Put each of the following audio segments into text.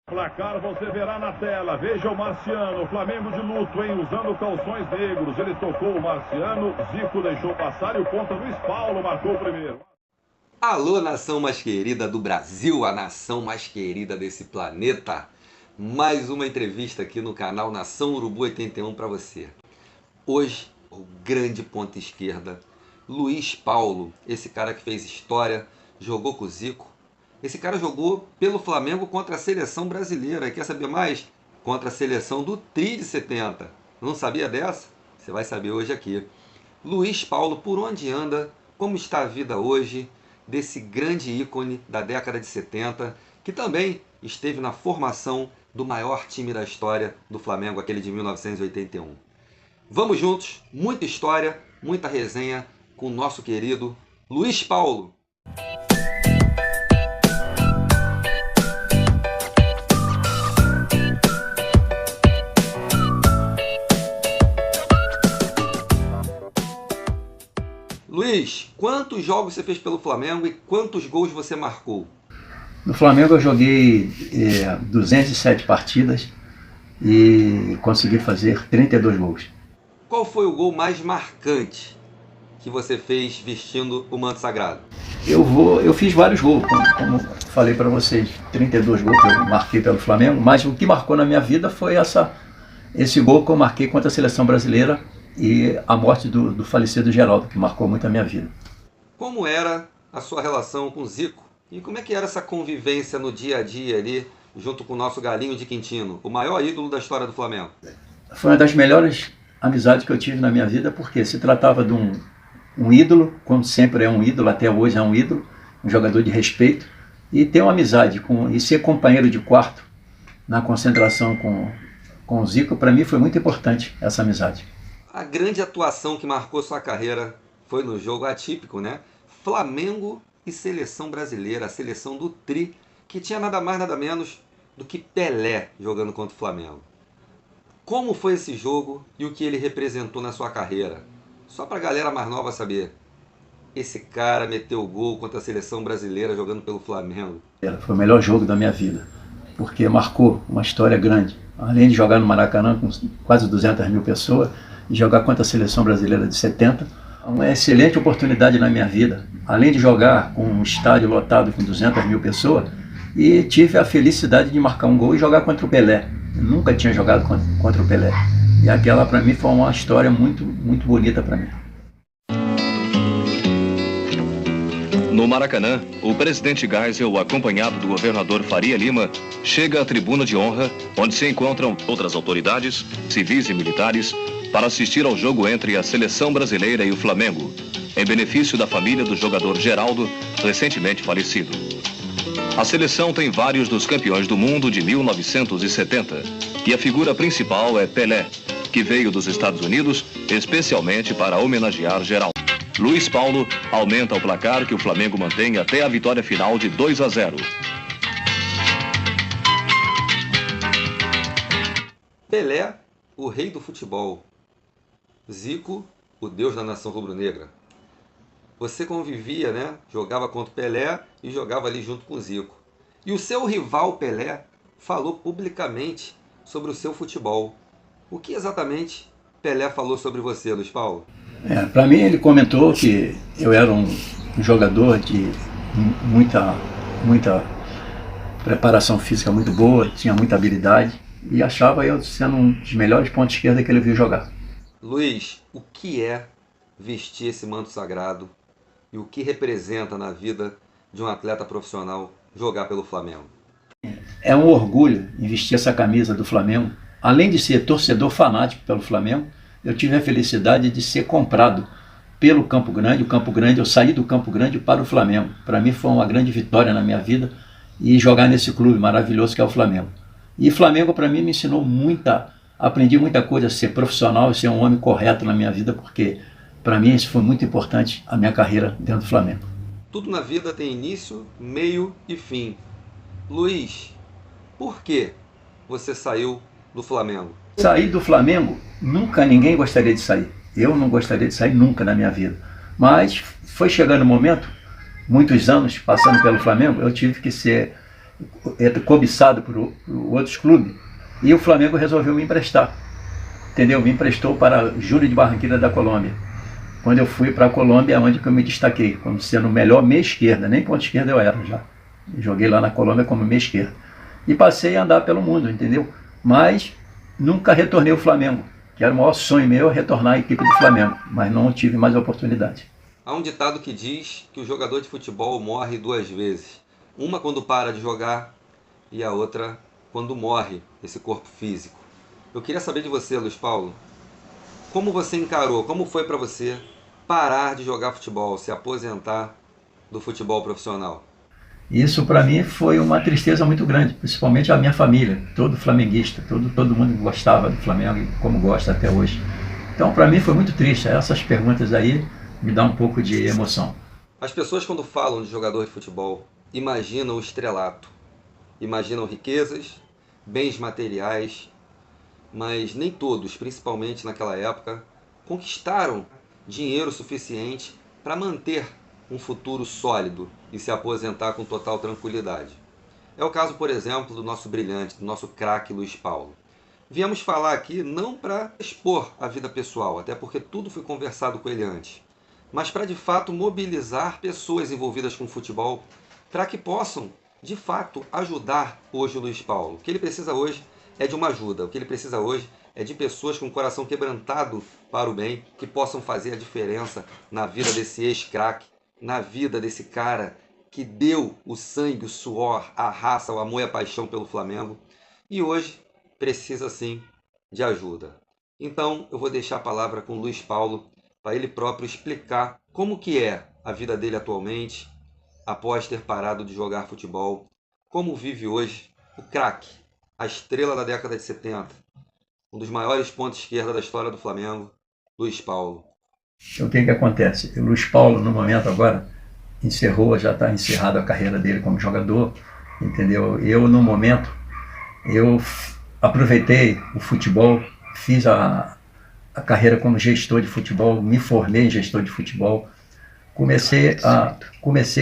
Placar você verá na tela. Veja o Marciano, o Flamengo de luto, hein? Usando calções negros. Ele tocou o Marciano, Zico deixou passar e o ponta Luiz Paulo marcou o primeiro. Alô, nação mais querida do Brasil, a nação mais querida desse planeta. Mais uma entrevista aqui no canal Nação Urubu 81 para você. Hoje, o grande ponta esquerda, Luiz Paulo, esse cara que fez história, jogou com o Zico. Esse cara jogou pelo Flamengo contra a seleção brasileira. E quer saber mais? Contra a seleção do Tri de 70. Não sabia dessa? Você vai saber hoje aqui. Luiz Paulo, por onde anda? Como está a vida hoje desse grande ícone da década de 70, que também esteve na formação do maior time da história do Flamengo, aquele de 1981. Vamos juntos, muita história, muita resenha com o nosso querido Luiz Paulo. Luiz, quantos jogos você fez pelo Flamengo e quantos gols você marcou? No Flamengo eu joguei 207 partidas e consegui fazer 32 gols. Qual foi o gol mais marcante que você fez vestindo o manto sagrado? Eu fiz vários gols, como falei para vocês, 32 gols que eu marquei pelo Flamengo, mas o que marcou na minha vida foi esse gol que eu marquei contra a seleção brasileira e a morte do falecido Geraldo, que marcou muito a minha vida. Como era a sua relação com o Zico? E como é que era essa convivência no dia a dia ali, junto com o nosso Galinho de Quintino, o maior ídolo da história do Flamengo? Foi uma das melhores amizades que eu tive na minha vida, porque se tratava de um ídolo, como sempre é um ídolo, até hoje é um ídolo, um jogador de respeito, e ter uma amizade e ser companheiro de quarto na concentração com o Zico, para mim foi muito importante essa amizade. A grande atuação que marcou sua carreira foi no jogo atípico, né? Flamengo e seleção brasileira, a seleção do Tri, que tinha nada mais nada menos do que Pelé jogando contra o Flamengo. Como foi esse jogo e o que ele representou na sua carreira? Só para a galera mais nova saber. Esse cara meteu o gol contra a seleção brasileira jogando pelo Flamengo. Foi o melhor jogo da minha vida, porque marcou uma história grande. Além de jogar no Maracanã com quase 200 mil pessoas, e jogar contra a seleção brasileira de 70, uma excelente oportunidade na minha vida. Além de jogar com um estádio lotado com 200 mil pessoas, e tive a felicidade de marcar um gol e jogar contra o Pelé. Eu nunca tinha jogado contra o Pelé. E aquela para mim foi uma história muito, muito bonita para mim. No Maracanã, o presidente Geisel, acompanhado do governador Faria Lima, chega à tribuna de honra, onde se encontram outras autoridades, civis e militares, para assistir ao jogo entre a seleção brasileira e o Flamengo, em benefício da família do jogador Geraldo, recentemente falecido. A seleção tem vários dos campeões do mundo de 1970, e a figura principal é Pelé, que veio dos Estados Unidos especialmente para homenagear Geraldo. Luiz Paulo aumenta o placar que o Flamengo mantém até a vitória final de 2-0. Pelé, o rei do futebol. Zico, o deus da nação rubro-negra. Você convivia, né? Jogava contra o Pelé e jogava ali junto com o Zico. E o seu rival Pelé falou publicamente sobre o seu futebol. O que exatamente Pelé falou sobre você, Luiz Paulo? Para mim ele comentou que eu era um jogador de muita preparação física muito boa, tinha muita habilidade e achava eu sendo um dos melhores pontos esquerda que ele viu jogar. Luiz, o que é vestir esse manto sagrado e o que representa na vida de um atleta profissional jogar pelo Flamengo? É um orgulho em vestir essa camisa do Flamengo. Além de ser torcedor fanático pelo Flamengo, eu tive a felicidade de ser comprado pelo Campo Grande. O Campo Grande, eu saí do Campo Grande para o Flamengo. Para mim foi uma grande vitória na minha vida e jogar nesse clube maravilhoso que é o Flamengo. E Flamengo para mim me ensinou aprendi muita coisa, a ser profissional e ser um homem correto na minha vida, porque para mim isso foi muito importante, a minha carreira dentro do Flamengo. Tudo na vida tem início, meio e fim. Luiz, por que você saiu do Flamengo? Sair do Flamengo, nunca ninguém gostaria de sair. Eu não gostaria de sair nunca na minha vida. Mas foi chegando o momento, muitos anos passando pelo Flamengo, eu tive que ser cobiçado por outros clubes, e o Flamengo resolveu me emprestar, entendeu? Me emprestou para Júlio de Barranquilla da Colômbia. Quando eu fui para a Colômbia, é onde que eu me destaquei, como sendo o melhor meia esquerda, nem ponta esquerda eu era já. Joguei lá na Colômbia como meia esquerda. E passei a andar pelo mundo, entendeu? Mas nunca retornei ao Flamengo, que era o maior sonho meu, retornar à equipe do Flamengo, mas não tive mais oportunidade. Há um ditado que diz que o jogador de futebol morre duas vezes. Uma quando para de jogar e a outra quando morre esse corpo físico. Eu queria saber de você, Luiz Paulo, como você encarou, como foi para você parar de jogar futebol, se aposentar do futebol profissional? Isso para mim foi uma tristeza muito grande, principalmente a minha família, todo flamenguista, todo mundo gostava do Flamengo e como gosta até hoje. Então para mim foi muito triste, essas perguntas aí me dão um pouco de emoção. As pessoas quando falam de jogador de futebol imaginam o estrelato, imaginam riquezas, bens materiais, mas nem todos, principalmente naquela época, conquistaram dinheiro suficiente para manter um futuro sólido e se aposentar com total tranquilidade. É o caso, por exemplo, do nosso brilhante, do nosso craque Luiz Paulo. Viemos falar aqui não para expor a vida pessoal, até porque tudo foi conversado com ele antes, mas para de fato mobilizar pessoas envolvidas com futebol para que possam de fato ajudar hoje o Luiz Paulo. O que ele precisa hoje é de uma ajuda, o que ele precisa hoje é de pessoas com o coração quebrantado para o bem, que possam fazer a diferença na vida desse ex-craque, na vida desse cara que deu o sangue, o suor, a raça, o amor e a paixão pelo Flamengo e hoje precisa sim de ajuda. Então eu vou deixar a palavra com o Luiz Paulo para ele próprio explicar como que é a vida dele atualmente, após ter parado de jogar futebol, como vive hoje o craque, a estrela da década de 70, um dos maiores pontos esquerda da história do Flamengo, Luiz Paulo. O que acontece? O Luiz Paulo, no momento agora, já está encerrada a carreira dele como jogador, entendeu? Eu, no momento, eu aproveitei o futebol, fiz a carreira como gestor de futebol, me formei em gestor de futebol, comecei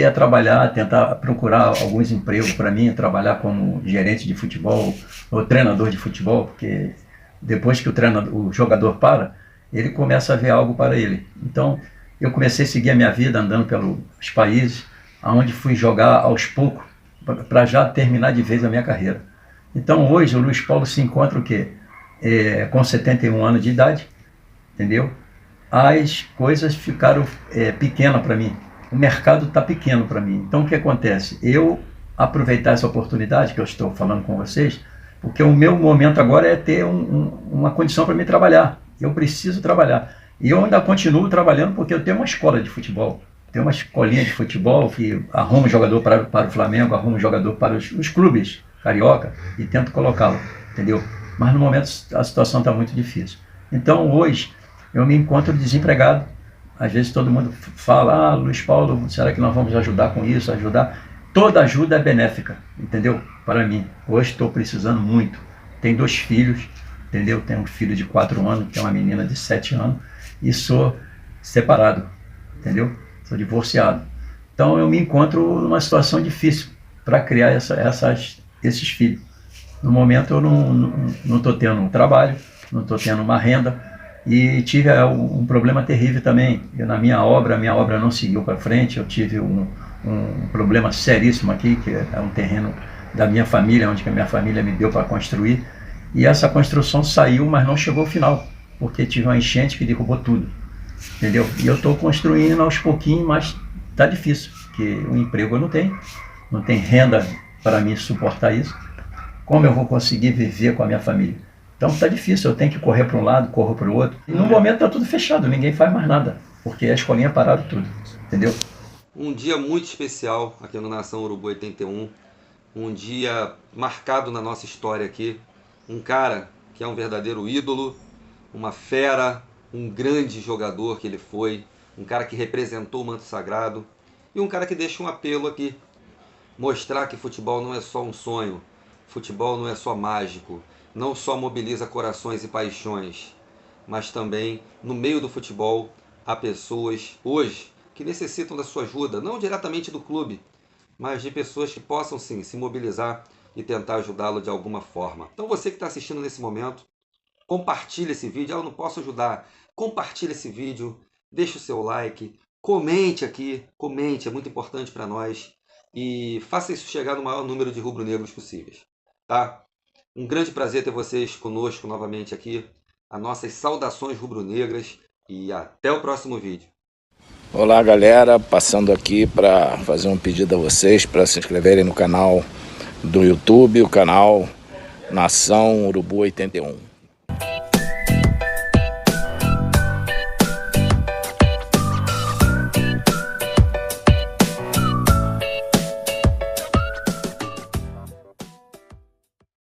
a trabalhar, a tentar procurar alguns empregos para mim, trabalhar como gerente de futebol ou treinador de futebol, porque depois que o jogador para, ele começa a ver algo para ele. Então, eu comecei a seguir a minha vida andando pelos países, onde fui jogar aos poucos, para já terminar de vez a minha carreira. Então, hoje, o Luiz Paulo se encontra o quê? Com 71 anos de idade, entendeu? As coisas ficaram pequenas para mim. O mercado está pequeno para mim. Então, o que acontece? Eu aproveitar essa oportunidade que eu estou falando com vocês, porque o meu momento agora é ter uma condição para me trabalhar. Eu preciso trabalhar. E eu ainda continuo trabalhando porque eu tenho uma escola de futebol. Tenho uma escolinha de futebol que arruma jogador para o Flamengo, arruma jogador para os clubes carioca e tento colocá-lo, entendeu? Mas no momento a situação está muito difícil. Então hoje eu me encontro desempregado. Às vezes todo mundo fala, Luiz Paulo, será que nós vamos ajudar com isso, ajudar? Toda ajuda é benéfica, entendeu? Para mim. Hoje estou precisando muito. Tenho 2 filhos, entendeu? Tenho um filho de 4 anos, tenho uma menina de 7 anos e sou separado, entendeu? Sou divorciado. Então eu me encontro numa situação difícil para criar esses filhos. No momento eu não estou tendo um trabalho, não estou tendo uma renda e tive um problema terrível também. Na minha obra não seguiu para frente, eu tive um problema seríssimo aqui, que é um terreno da minha família, onde a minha família me deu para construir, e essa construção saiu, mas não chegou ao final, porque tive uma enchente que derrubou tudo, entendeu? E eu estou construindo aos pouquinhos, mas está difícil, porque o emprego eu não tenho renda para mim suportar isso. Como eu vou conseguir viver com a minha família? Então está difícil, eu tenho que correr para um lado, corro para o outro. E no momento está tudo fechado, ninguém faz mais nada, porque a escolinha pararam tudo, entendeu? Um dia muito especial aqui no Nação Urubu 81, um dia marcado na nossa história aqui, um cara que é um verdadeiro ídolo, uma fera, um grande jogador que ele foi, um cara que representou o manto sagrado e um cara que deixa um apelo aqui, mostrar que futebol não é só um sonho, futebol não é só mágico, não só mobiliza corações e paixões, mas também no meio do futebol há pessoas hoje que necessitam da sua ajuda, não diretamente do clube, mas de pessoas que possam sim se mobilizar e tentar ajudá-lo de alguma forma. Então você que está assistindo nesse momento, compartilhe esse vídeo. Eu não posso ajudar. Compartilhe esse vídeo, deixe o seu like, comente aqui, comente, é muito importante para nós. E faça isso chegar no maior número de rubro-negros possíveis. Tá? Um grande prazer ter vocês conosco novamente aqui. As nossas saudações rubro-negras e até o próximo vídeo. Olá galera, passando aqui para fazer um pedido a vocês para se inscreverem no canal do YouTube, o canal Nação Urubu 81.